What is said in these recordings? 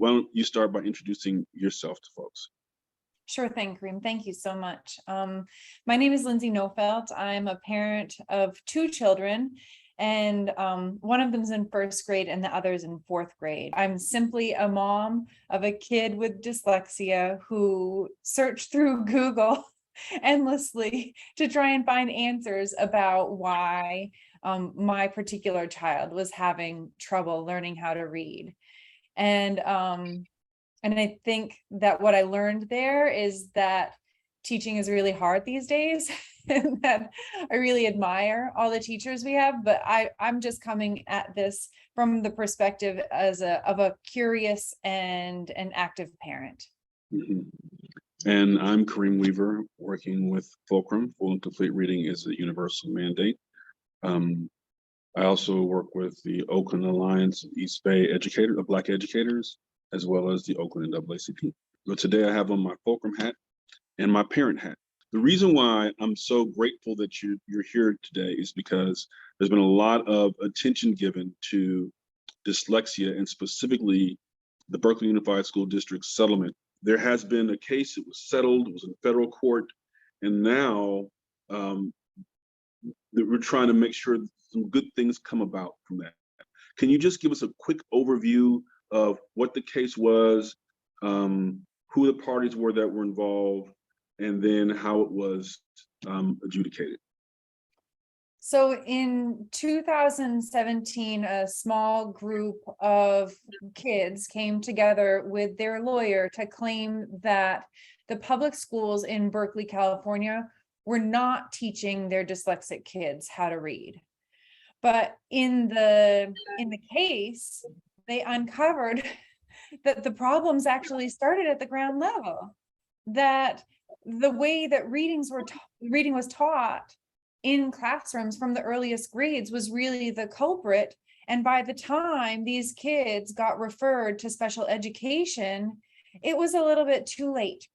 why don't you start by introducing yourself to folks? Sure thing, Kareem. Thank you so much. My name is Lindsay Nofelt. I'm a parent of two children, and one of them is in first grade and the other is in fourth grade. I'm simply a mom of a kid with dyslexia who searched through Google endlessly to try and find answers about why my particular child was having trouble learning how to read. And I think that what I learned there is that teaching is really hard these days, and that I really admire all the teachers we have, but I'm just coming at this from the perspective of a curious and an active parent. Mm-hmm. And I'm Kareem Weaver, working with FULCRUM. Full and complete reading is a universal mandate. I also work with the Oakland Alliance of East Bay Black Educators, as well as the Oakland NAACP. But today I have on my FULCRUM hat and my parent hat. The reason why I'm so grateful that you're here today is because there's been a lot of attention given to dyslexia, and specifically the Berkeley Unified School District settlement. There has been a case that was settled, it was in federal court, and now we're trying to make sure some good things come about from that. Can you just give us a quick overview of what the case was, who the parties were that were involved, and then how it was adjudicated? So in 2017, a small group of kids came together with their lawyer to claim that the public schools in Berkeley, California, were not teaching their dyslexic kids how to read. But in the case, they uncovered that the problems actually started at the ground level, that the way that reading was taught in classrooms from the earliest grades was really the culprit. And by the time these kids got referred to special education, it was a little bit too late.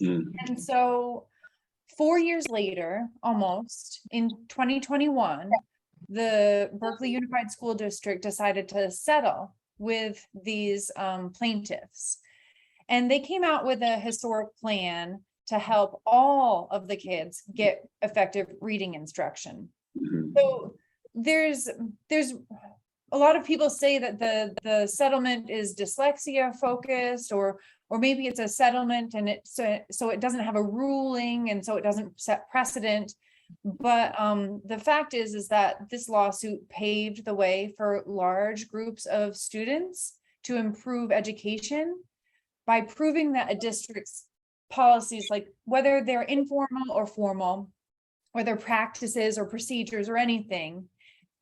And so 4 years later, almost, in 2021, the Berkeley Unified School District decided to settle with these plaintiffs. And they came out with a historic plan to help all of the kids get effective reading instruction. So there's a lot of people say that the settlement is dyslexia focused, or maybe it's a settlement and so it doesn't have a ruling, and so it doesn't set precedent. But the fact is that this lawsuit paved the way for large groups of students to improve education by proving that a district's policies, like whether they're informal or formal, or their practices or procedures or anything,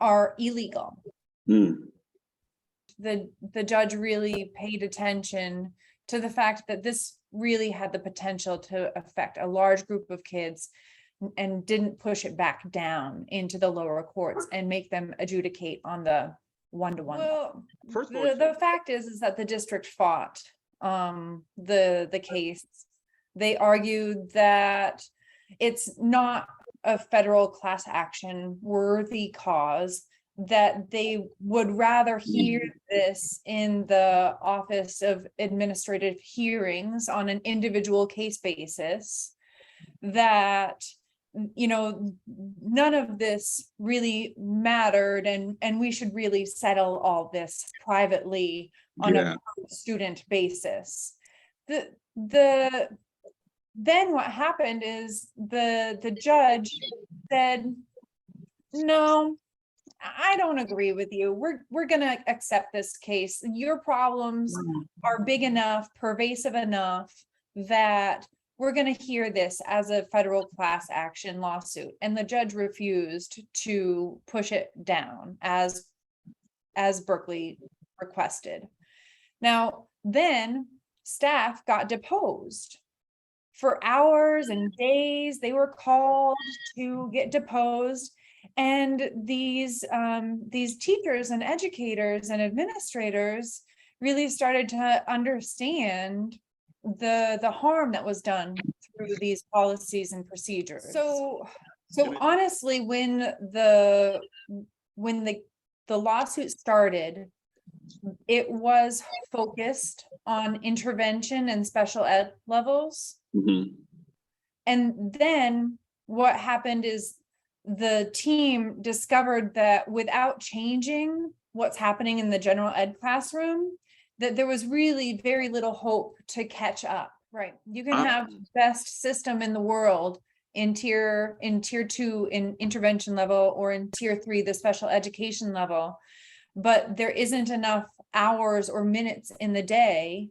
are illegal. The judge really paid attention to the fact that this really had the potential to affect a large group of kids, and didn't push it back down into the lower courts and make them adjudicate on the one-to-one. Well, the fact is that the district fought the case. They argued that it's not a federal class action worthy cause, that they would rather hear this in the Office of Administrative Hearings on an individual case basis, that none of this really mattered, and we should really settle all this privately on a student basis. Then what happened is the judge said, no, I don't agree with you. We're going to accept this case. Your problems are big enough, pervasive enough, that we're going to hear this as a federal class action lawsuit. And the judge refused to push it down as Berkeley requested. Now, then staff got deposed. For hours and days, they were called to get deposed. And these teachers and educators and administrators really started to understand the harm that was done through these policies and procedures. So honestly, when the lawsuit started, it was focused on intervention and special ed levels. Mhm. And then what happened is the team discovered that without changing what's happening in the general ed classroom, that there was really very little hope to catch up. Right. You can have best system in the world in tier 2 in intervention level, or in tier 3, the special education level, but there isn't enough hours or minutes in the day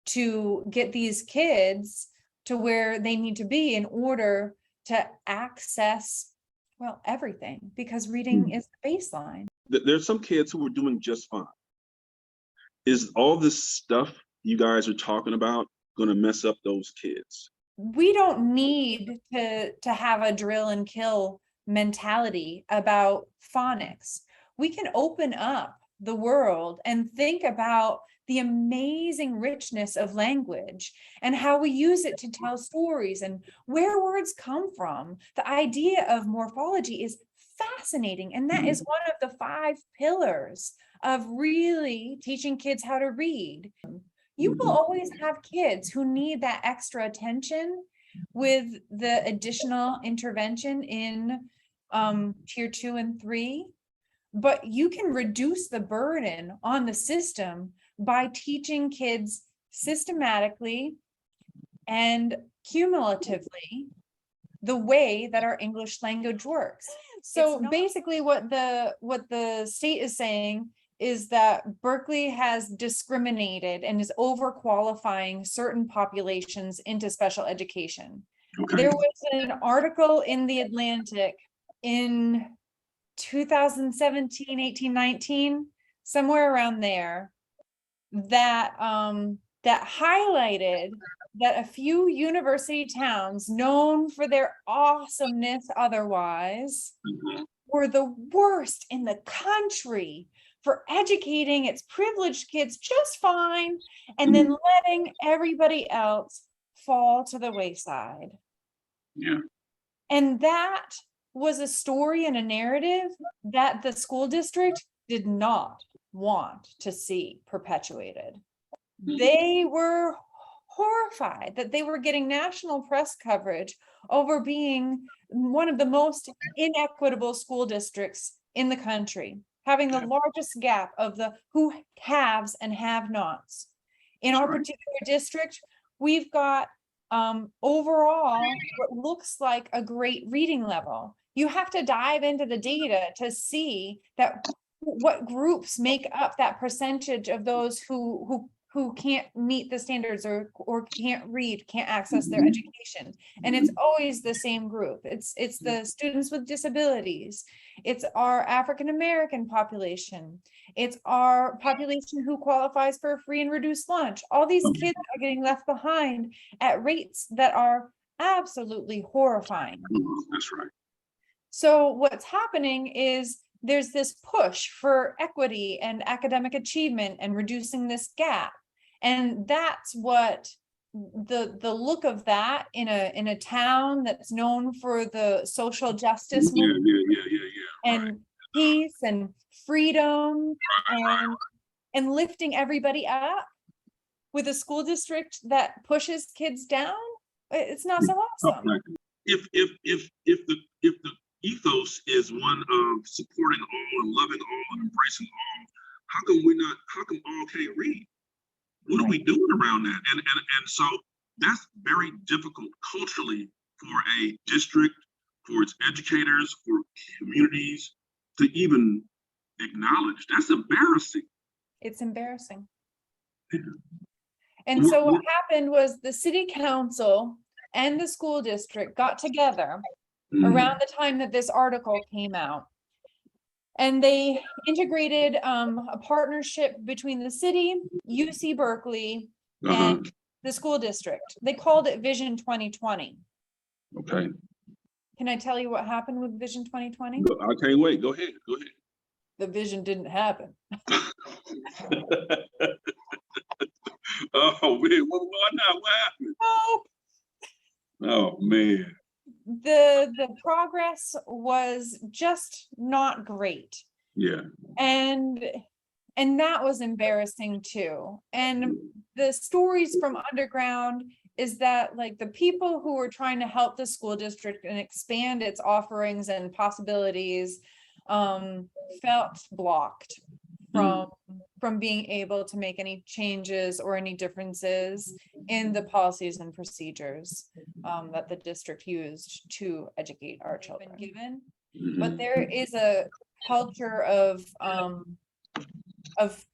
to get these kids to where they need to be in order to access, well, everything, because reading is the baseline. There's some kids who are doing just fine. Is all this stuff you guys are talking about going to mess up those kids? We don't need to have a drill and kill mentality about phonics. We can open up the world and think about the amazing richness of language and how we use it to tell stories and where words come from. The idea of morphology is fascinating, and that is one of the 5 pillars of really teaching kids how to read. You will always have kids who need that extra attention with the additional intervention in tier 2 and 3, but you can reduce the burden on the system by teaching kids systematically and cumulatively the way that our English language works. So basically what the state is saying is that Berkeley has discriminated and is overqualifying certain populations into special education. Okay. There was an article in the Atlantic in 2017, 18, 19, somewhere around there, that that highlighted that a few university towns known for their awesomeness otherwise were the worst in the country for educating its privileged kids just fine, and then letting everybody else fall to the wayside. Yeah. And that was a story and a narrative that the school district did not want to see perpetuated. They were horrified that they were getting national press coverage over being one of the most inequitable school districts in the country, having the largest gap of the who haves and have nots. In our particular district, we've got overall what looks like a great reading level. You have to dive into the data to see that what groups make up that percentage of those who can't meet the standards or can't read, can't access their education. And it's always the same group. It's the students with disabilities. It's our African-American population. It's our population who qualifies for a free and reduced lunch. All these kids are getting left behind at rates that are absolutely horrifying. That's right. So what's happening is there's this push for equity and academic achievement and reducing this gap. And that's what the look of that in a town that's known for the social justice movement and peace and freedom and lifting everybody up, with a school district that pushes kids down. It's not so awesome. If the ethos is one of supporting all and loving all and embracing all, how come all can't read? What are we doing around that? And so that's very difficult culturally for a district, for its educators, for communities to even acknowledge. That's embarrassing. It's embarrassing. Yeah. And so what happened was the city council and the school district got together around the time that this article came out. And they integrated a partnership between the city, UC Berkeley, and the school district. They called it Vision 2020. Okay. Can I tell you what happened with Vision 2020? I can't wait. Go ahead. The vision didn't happen. Oh man, why not? What happened? Oh man. The progress was just not great. Yeah. And And that was embarrassing too. And the stories from underground is that like the people who were trying to help the school district and expand its offerings and possibilities felt blocked from being able to make any changes or any differences in the policies and procedures that the district used to educate our children. Given, but there is a culture of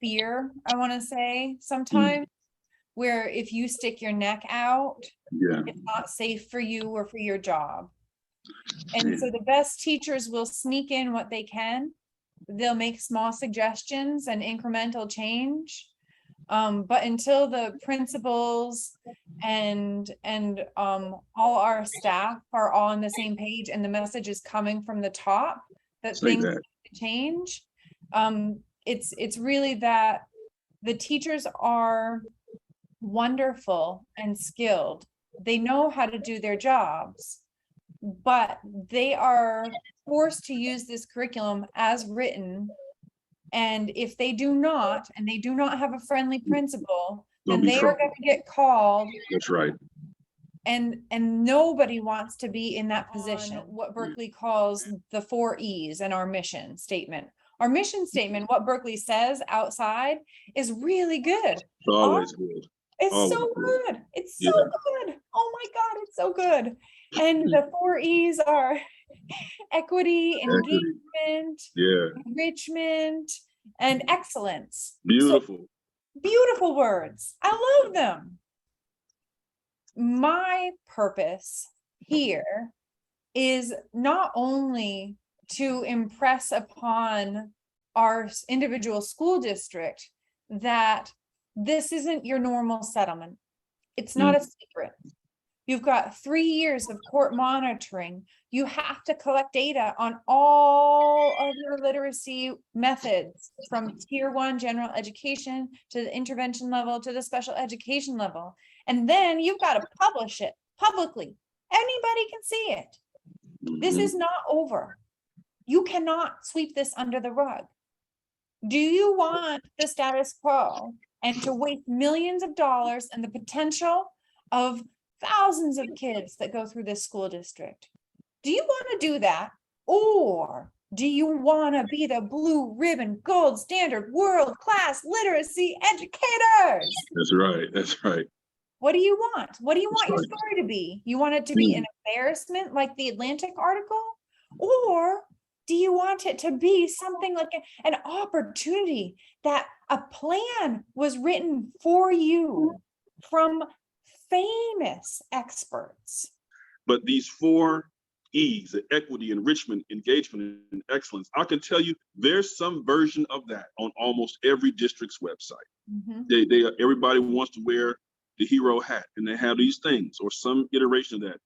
fear, I want to say, sometimes, where if you stick your neck out, it's not safe for you or for your job. And so the best teachers will sneak in what they can. They'll make small suggestions and incremental change. But until the principals and all our staff are all on the same page and the message is coming from the top that things need to change, it's really that the teachers are wonderful and skilled. They know how to do their jobs, but they are forced to use this curriculum as written. And if they do not, and they do not have a friendly principal, then they are going to get called. That's right. And nobody wants to be in that position. What Berkeley calls the 4 E's in our mission statement. Our mission statement, what Berkeley says outside, is really good. It's always good. It's so good. It's so good. Oh my God, it's so good. And the 4 E's are equity, engagement, enrichment, and excellence. Beautiful. So, beautiful words. I love them. My purpose here is not only to impress upon our individual school district that this isn't your normal settlement. It's not a secret. You've got 3 years of court monitoring. You have to collect data on all of your literacy methods, from tier 1 general education to the intervention level to the special education level. And then you've got to publish it publicly. Anybody can see it. This is not over. You cannot sweep this under the rug. Do you want the status quo and to waste millions of dollars and the potential of thousands of kids that go through this school district? Do you want to do that? Or do you want to be the blue ribbon, gold standard, world-class literacy educators? That's right. That's right. What do you want? What do you want your story to be? You want it to be an embarrassment like the Atlantic article? Or do you want it to be something like an opportunity, that a plan was written for you from famous experts? But these 4 E's, equity, enrichment, engagement, and excellence, I can tell you there's some version of that on almost every district's website. Everybody wants to wear the hero hat, and they have these things or some iteration of that.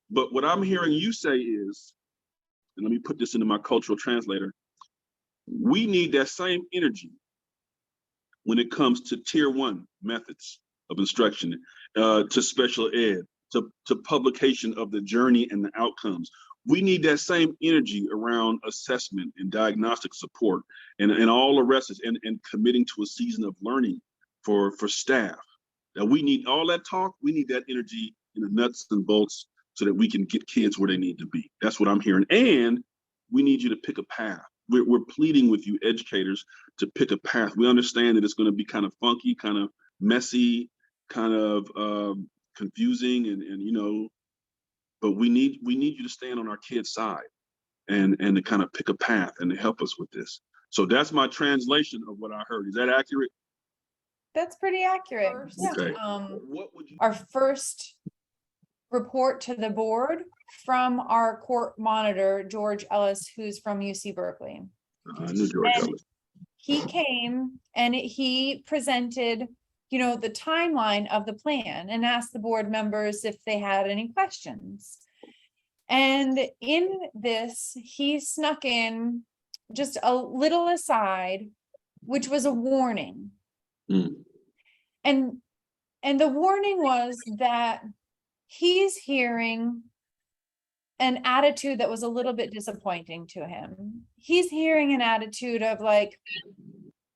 But what I'm hearing you say is, and let me put this into my cultural translator, we need that same energy when it comes to tier 1 methods of instruction, to special ed, to publication of the journey and the outcomes. We need that same energy around assessment and diagnostic support and all the rest, and committing to a season of learning for staff. Now we need all that talk. We need that energy in the nuts and bolts so that we can get kids where they need to be. That's what I'm hearing. And we need you to pick a path. We're pleading with you educators to pick a path. We understand that it's going to be kind of funky, kind of messy, kind of confusing, and but we need you to stand on our kids' side and to kind of pick a path and to help us with this. So that's my translation of what I heard. Is that accurate? That's pretty accurate. Okay. Our first report to the board from our court monitor, George Ellis, who's from UC Berkeley. I knew George Ellis. He came and he presented, the timeline of the plan and asked the board members if they had any questions. And in this, he snuck in just a little aside, which was a warning. And the warning was that he's hearing an attitude that was a little bit disappointing to him. He's hearing an attitude of like,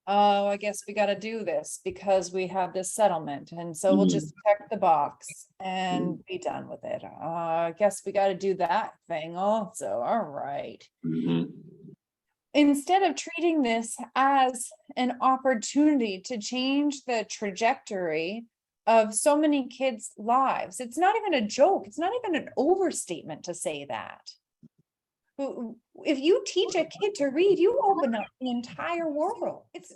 oh, I guess we got to do this because we have this settlement. And so we'll just check the box and be done with it. I guess we got to do that thing also. All right. Instead of treating this as an opportunity to change the trajectory of so many kids' lives, it's not even a joke. It's not even an overstatement to say that. If you teach a kid to read, you open up the entire world. It's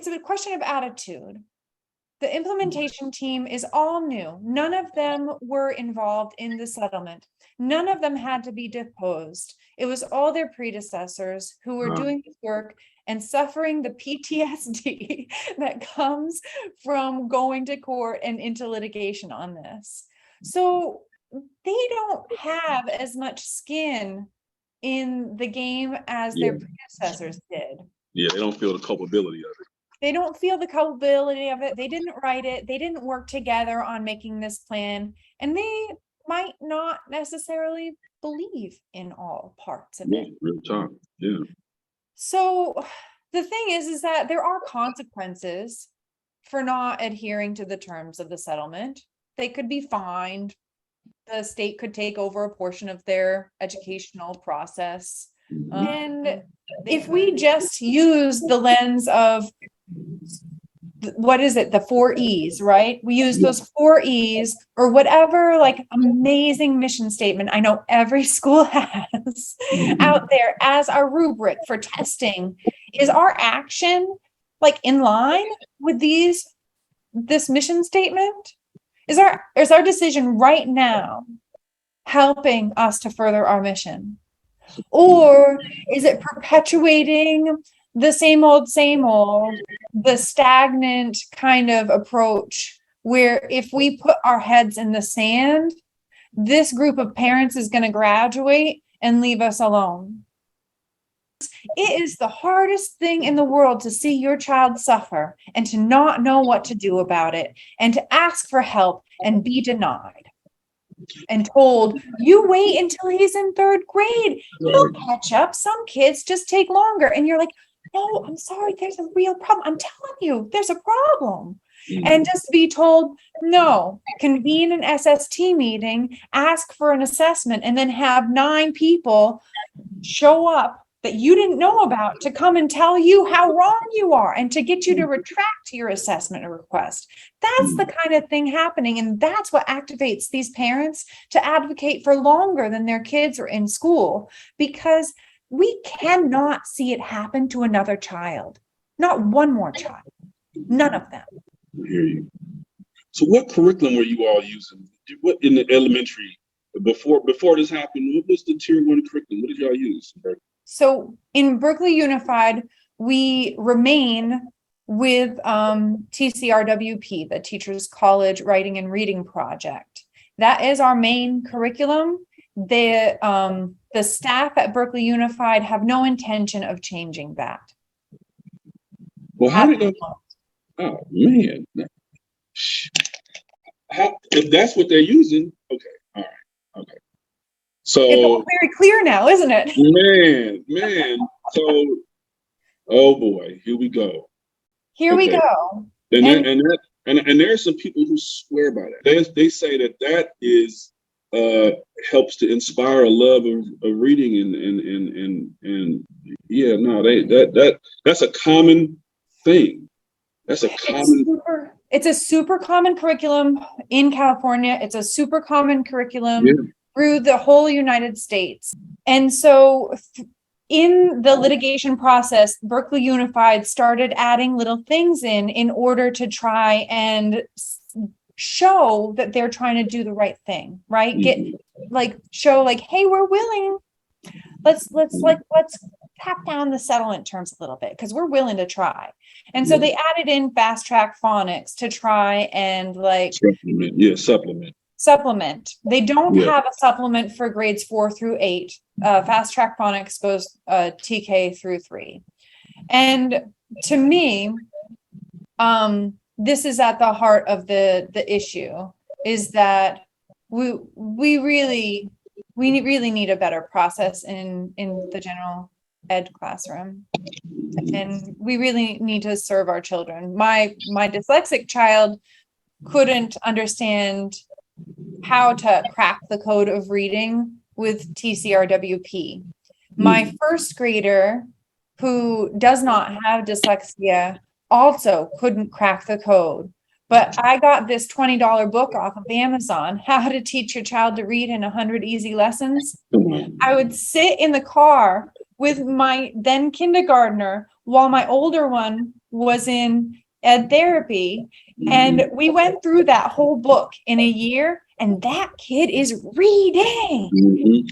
a question of attitude. The implementation team is all new. None of them were involved in the settlement. None of them had to be deposed. It was all their predecessors who were doing this work and suffering the PTSD that comes from going to court and into litigation on this. So they don't have as much skin in the game as their predecessors did. Yeah, they don't feel the culpability of it. They don't feel the culpability of it. They didn't write it. They didn't work together on making this plan. And they might not necessarily believe in all parts of it. Real talk. Yeah. So the thing is that there are consequences for not adhering to the terms of the settlement. They could be fined. The state could take over a portion of their educational process. And if we just use the lens of, what is it, the 4 E's, right? We use those 4 E's or whatever, like amazing mission statement I know every school has out there as our rubric for testing. Is our action like in line with this mission statement? Is our decision right now helping us to further our mission? Or is it perpetuating the same old, the stagnant kind of approach where if we put our heads in the sand, this group of parents is going to graduate and leave us alone? It is the hardest thing in the world to see your child suffer and to not know what to do about it and to ask for help and be denied and told, you wait until he's in 3rd grade, he'll catch up. Some kids just take longer. And you're like, no, I'm sorry, there's a real problem. I'm telling you, there's a problem. And just be told, no, convene an SST meeting, ask for an assessment, and then have 9 people show up that you didn't know about to come and tell you how wrong you are and to get you to retract your assessment request. That's the kind of thing happening. And that's what activates these parents to advocate for longer than their kids are in school, because we cannot see it happen to another child. Not one more child. None of them. I hear you. So what curriculum were you all using? What in the elementary, before this happened, what was the tier 1 curriculum? What did y'all use? So in Berkeley Unified, we remain with TCRWP, the Teachers College Writing and Reading Project. That is our main curriculum. The staff at Berkeley Unified have no intention of changing that. Well, how did oh man. If that's what they're using, okay, all right, okay. So it's all very clear now, isn't it? Man. So, oh boy, here we go. Here we go. And there are some people who swear by that. They say that is helps to inspire a love of reading and yeah, no, that's a common thing. That's a common. It's a super common curriculum in California. It's a super common curriculum through the whole United States. And so in the litigation process, Berkeley Unified started adding little things in order to try and show that they're trying to do the right thing, right? Show hey, we're willing. Let's tap down the settlement terms a little bit because we're willing to try. And so they added in fast track phonics to try and supplement. They don't have a supplement for grades 4 through 8. Fast track phonics goes TK through 3. And to me, this is at the heart of the issue, is that we really need a better process in the general ed classroom. And we really need to serve our children. My dyslexic child couldn't understand how to crack the code of reading with TCRWP. My first grader, who does not have dyslexia, also couldn't crack the code. But I got this $20 book off of Amazon, How to Teach Your Child to Read in 100 Easy Lessons. I would sit in the car with my then kindergartner while my older one was in ed therapy. And we went through that whole book in a year, and that kid is reading.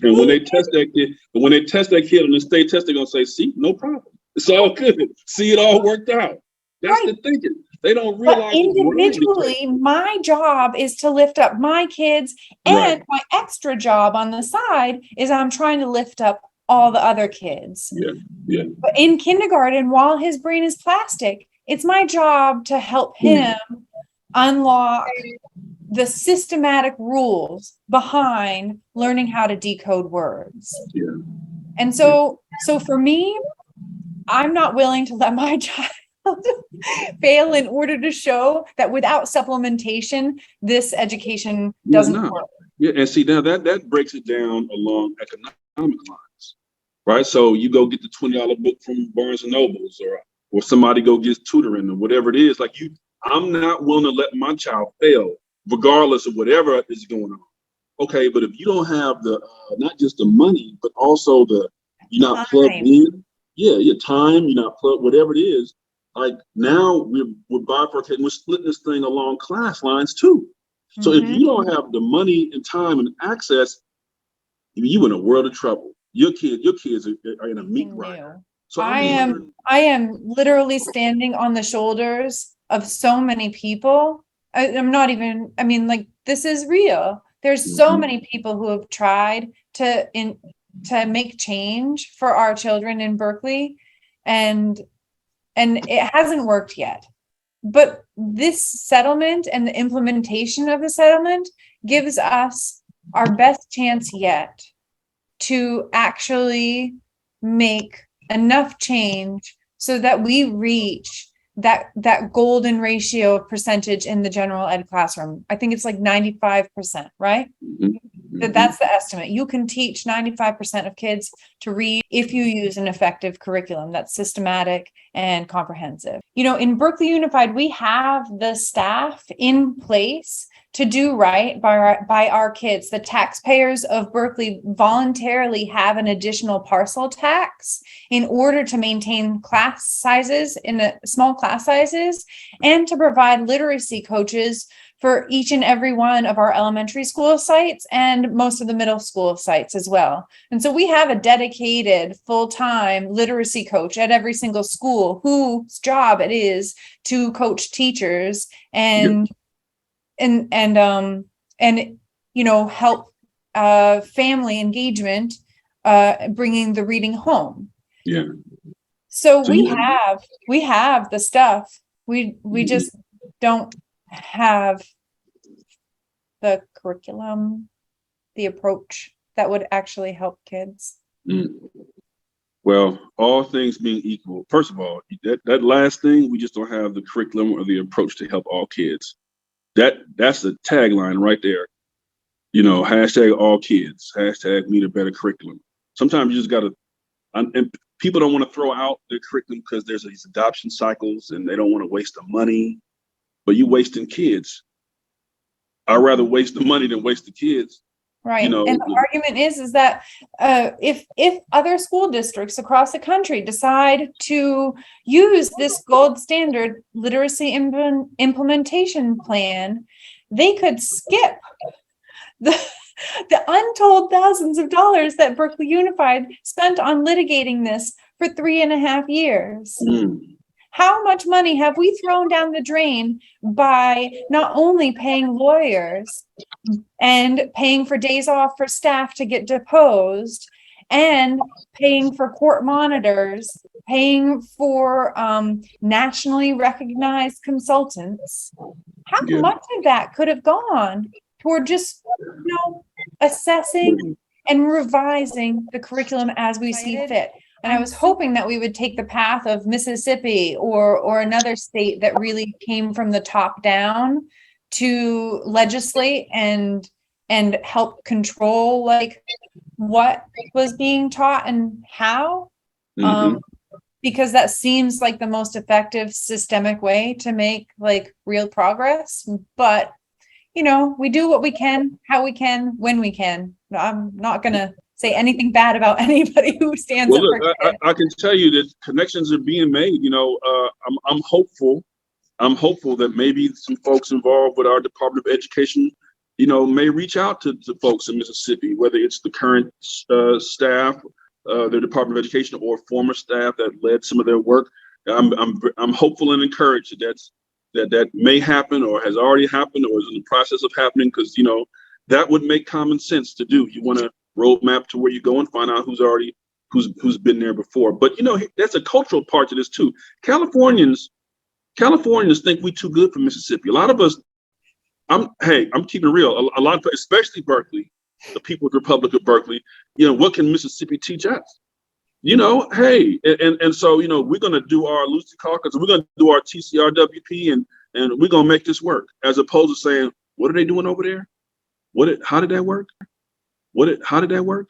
And when they test that kid on the state test, they're gonna say, see, no problem. It's all good. See, it all worked out. That's the thinking. They don't realize. But individually, my job is to lift up my kids, and my extra job on the side is I'm trying to lift up all the other kids. But in kindergarten, while his brain is plastic, it's my job to help him unlock the systematic rules behind learning how to decode words. And so for me, I'm not willing to let my child fail in order to show that without supplementation, this education doesn't work. And see, now that breaks it down along economic lines, right? So you go get the $20 book from Barnes and Nobles, or somebody go get tutoring or whatever it is. Like I'm not willing to let my child fail, regardless of whatever is going on. Okay, but if you don't have the not just the money, but also you're not plugged in, your time, you're not plugged, whatever it is. Like now we're bifurcating, we're splitting this thing along class lines too. So if you don't have the money and time and access, you in a world of trouble. Your kids are in a meat grinder. So I am literally standing on the shoulders of so many people. This is real. There's so many people who have tried to make change for our children in Berkeley, and it hasn't worked yet. But this settlement and the implementation of the settlement gives us our best chance yet to actually make enough change so that we reach that golden ratio of percentage in the general ed classroom. I think it's like 95%, right? That's the estimate. You can teach 95% of kids to read if you use an effective curriculum that's systematic and comprehensive. In Berkeley Unified, we have the staff in place to do right by our kids. The taxpayers of Berkeley voluntarily have an additional parcel tax in order to maintain class sizes small class sizes, and to provide literacy coaches for each and every one of our elementary school sites and most of the middle school sites as well. And so we have a dedicated full-time literacy coach at every single school whose job it is to coach teachers and help family engagement, bringing the reading home. So we have the stuff. We just don't have the curriculum, the approach that would actually help kids. Well, all things being equal, first of all, that last thing, we just don't have the curriculum or the approach to help all kids. That's the tagline right there. Hashtag all kids, hashtag need a better curriculum. Sometimes you just gotta, and people don't want to throw out their curriculum because there's these adoption cycles and they don't want to waste the money, but you wasting kids. I'd rather waste the money than waste the kids. Right. And the argument is that if other school districts across the country decide to use this gold standard literacy implementation plan, they could skip the untold thousands of dollars that Berkeley Unified spent on litigating this for 3.5 years. How much money have we thrown down the drain by not only paying lawyers and paying for days off for staff to get deposed, and paying for court monitors, paying for nationally recognized consultants? How much of that could have gone toward just assessing and revising the curriculum as we see fit? And I was hoping that we would take the path of Mississippi or another state that really came from the top down to legislate and help control like what was being taught and how. Because that seems like the most effective systemic way to make like real progress. But, you know, we do what we can, how we can, when we can. I'm not going to say anything bad about anybody who stands Well, up look, for I can tell you that connections are being made. You know, I'm hopeful. I'm hopeful that maybe some folks involved with our Department of Education, you know, may reach out to folks in Mississippi, whether it's the current staff, their Department of Education, or former staff that led some of their work. I'm hopeful and encouraged that may happen, or has already happened, or is in the process of happening, because you know that would make common sense to do. You want to roadmap to where you go and find out who's been there before. But you know, that's a cultural part to this too. Californians think we too good for Mississippi. A lot of us, I'm keeping it real. A lot of, especially Berkeley, the People's Republic of Berkeley, you know, what can Mississippi teach us? You know, hey, and so, you know, we're going to do our Lucy Caucus, we're going to do our TCRWP, and we're going to make this work, as opposed to saying, what are they doing over there? How did that work? How did that work?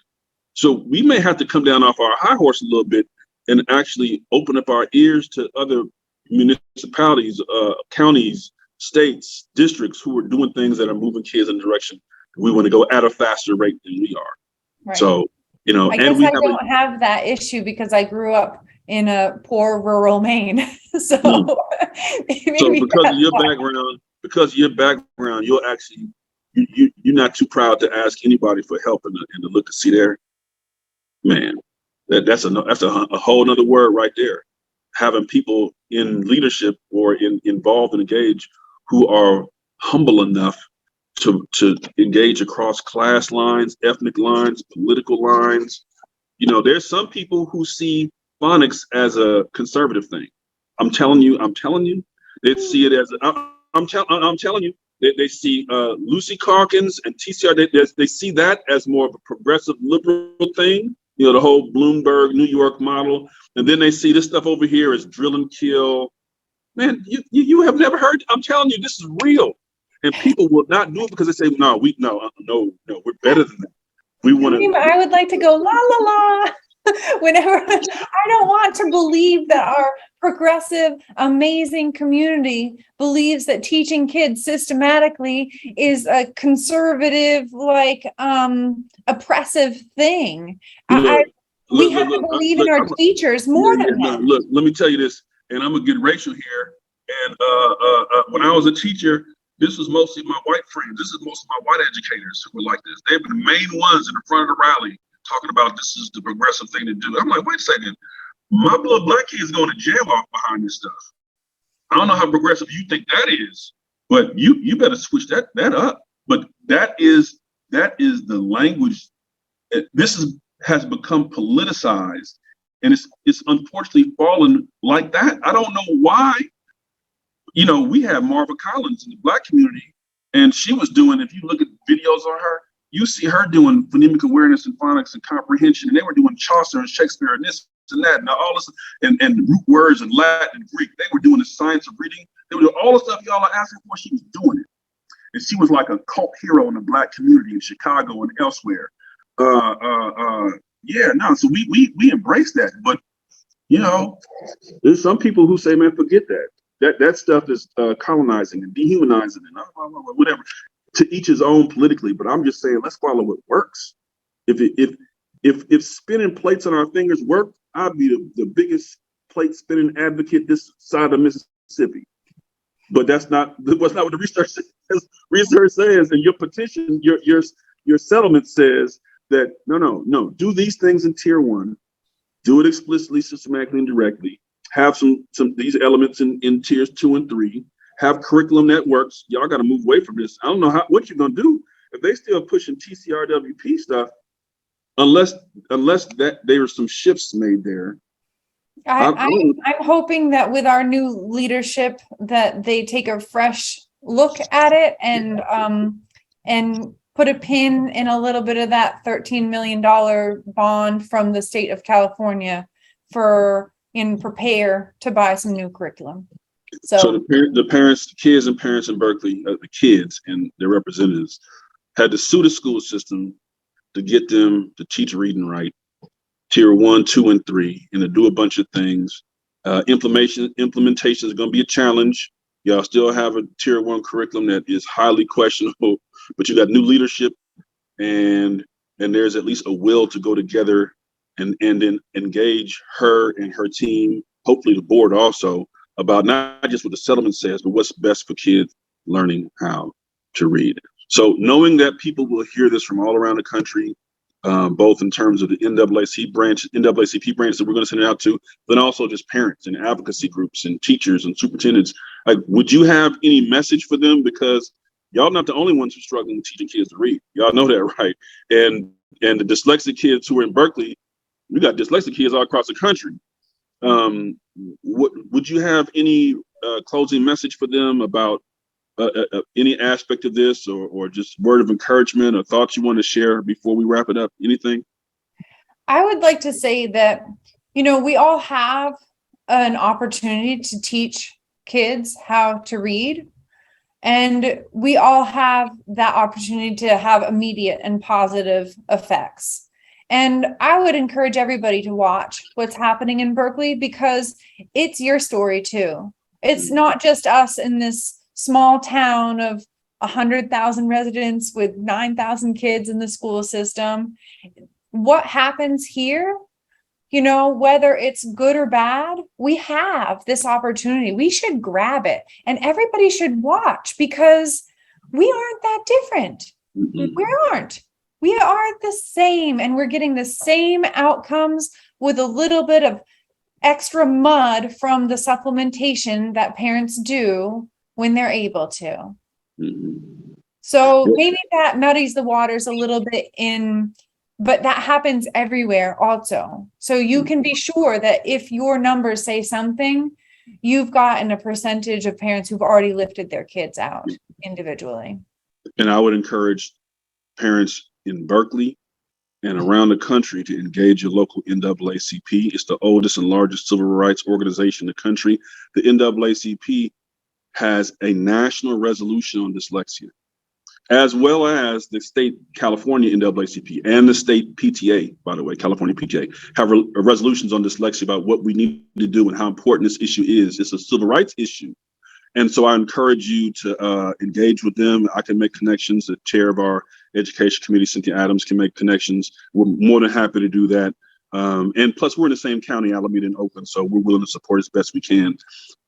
So we may have to come down off our high horse a little bit and actually open up our ears to other municipalities, counties, states, districts who are doing things that are moving kids in the direction we want to go at a faster rate than we are. Right. So, you know, I guess I don't have that issue because I grew up in a poor rural Maine. So, so because of your background, you'll actually, you're not too proud to ask anybody for help and to look to see there. Man, that's a whole nother word right there. Having people in leadership or involved and engaged who are humble enough to engage across class lines, ethnic lines, political lines. You know, there's some people who see phonics as a conservative thing. I'm telling you, they see it as I'm telling you, they see Lucy Calkins and TCR. They see that as more of a progressive liberal thing. You know, the whole Bloomberg New York model, and then they see this stuff over here as drill and kill. Man, you have never heard. I'm telling you, this is real. And people will not do it because they say, no, we're better than that. We want to. I would like to go la la la whenever. I don't want to believe that our progressive, amazing community believes that teaching kids systematically is a conservative, like oppressive thing. We have to believe in our teachers more than that. Look, let me tell you this, and I'm gonna get racial here. And when I was a teacher, this was mostly my white friends. This is most of my white educators who were like this. They've been the main ones in the front of the rally talking about this is the progressive thing to do. I'm like, wait a second. My little black kids going to jail off behind this stuff. I don't know how progressive you think that is, but you better switch that up. But that is the language. Has become politicized, and it's unfortunately fallen like that. I don't know why. You know, we have Marva Collins in the Black community, and she was doing, if you look at videos on her, you see her doing phonemic awareness and phonics and comprehension, and they were doing Chaucer and Shakespeare and this and that and all this and root words and Latin and Greek. They were doing the science of reading. They were doing all the stuff y'all are asking for. She was doing it, and she was like a cult hero in the Black community in Chicago and elsewhere. So we embrace that, but you know, there's some people who say, man, forget that. That stuff is colonizing and dehumanizing and whatever. To each his own politically, but I'm just saying, let's follow what works. If spinning plates on our fingers work, I'd be the biggest plate spinning advocate this side of Mississippi. But that's not what the research says. Research says, and your petition, your settlement says that no, do these things in tier 1, do it explicitly, systematically, and directly. Have some these elements in tiers 2 and 3. Have curriculum that works. Y'all got to move away from this. I don't know what you're gonna do if they still pushing TCRWP stuff, unless that there are some shifts made there. I'm hoping that with our new leadership that they take a fresh look at it and put a pin in a little bit of that $13 million bond from the state of California. prepare to buy some new curriculum. So So the parents, the kids and parents in Berkeley, the kids and their representatives had to sue the school system to get them to teach reading right, tier 1, 2, and 3, and to do a bunch of things. Implementation is going to be a challenge. Y'all still have a tier 1 curriculum that is highly questionable, but you got new leadership, and there's at least a will to go together and then engage her and her team, hopefully the board also, about not just what the settlement says, but what's best for kids learning how to read. So knowing that people will hear this from all around the country, both in terms of the NAACP branch that we're going to send it out to, but also just parents and advocacy groups and teachers and superintendents. Like, would you have any message for them? Because y'all not the only ones who are struggling with teaching kids to read. Y'all know that, right? And the dyslexic kids who are in Berkeley, we got dyslexic kids all across the country. Would you have any closing message for them about any aspect of this, or just word of encouragement or thoughts you want to share before we wrap it up? Anything? I would like to say that, we all have an opportunity to teach kids how to read, and we all have that opportunity to have immediate and positive effects. And I would encourage everybody to watch what's happening in Berkeley, because it's your story too. It's not just us in this small town of 100,000 residents with 9,000 kids in the school system. What happens here, whether it's good or bad, we have this opportunity. We should grab it, and everybody should watch, because we aren't that different. We aren't. We are the same, and we're getting the same outcomes with a little bit of extra mud from the supplementation that parents do when they're able to. So maybe that muddies the waters a little bit but that happens everywhere also. So you can be sure that if your numbers say something, you've gotten a percentage of parents who've already lifted their kids out individually. And I would encourage parents in Berkeley and around the country to engage your local NAACP. It's the oldest and largest civil rights organization in the country. The NAACP has a national resolution on dyslexia, as well as the state California NAACP and the state PTA, by the way, California PTA, have resolutions on dyslexia about what we need to do and how important this issue is. It's a civil rights issue. And so I encourage you to engage with them. I can make connections. The chair of our education committee, Cynthia Adams, can make connections. We're more than happy to do that. And plus, we're in the same county, Alameda and Oakland, so we're willing to support as best we can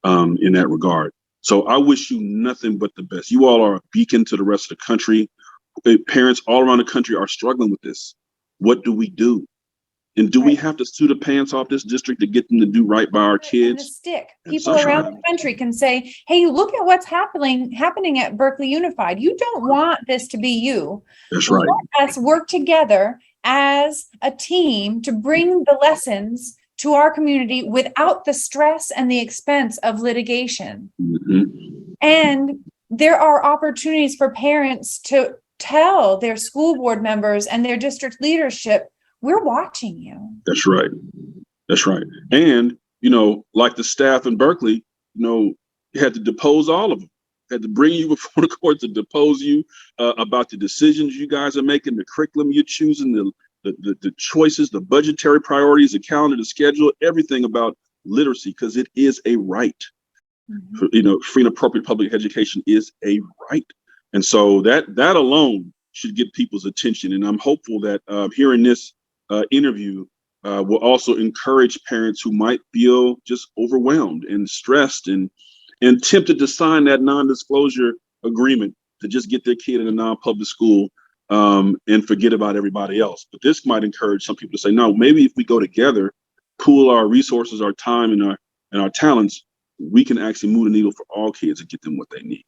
in that regard. So I wish you nothing but the best. You all are a beacon to the rest of the country. Parents all around the country are struggling with this. What do we do? And do we have to sue the pants off this district to get them to do right by our kids? And the stick. People around the country can say, hey, look at what's happening at Berkeley Unified. You don't want this to be you. That's right. Let us work together as a team to bring the lessons to our community without the stress and the expense of litigation. And there are opportunities for parents to tell their school board members and their district leadership, we're watching you. That's right. That's right. And, like the staff in Berkeley, you had to depose all of them. Had to bring you before the court to depose you about the decisions you guys are making, the curriculum you're choosing, the choices, the budgetary priorities, the calendar, the schedule, everything about literacy, because it is a right. Free and appropriate public education is a right. And so that alone should get people's attention. And I'm hopeful that hearing this interview will also encourage parents who might feel just overwhelmed and stressed and tempted to sign that non-disclosure agreement to just get their kid in a non-public school and forget about everybody else. But this might encourage some people to say, no, maybe if we go together, pool our resources, our time, and our talents, we can actually move the needle for all kids and get them what they need.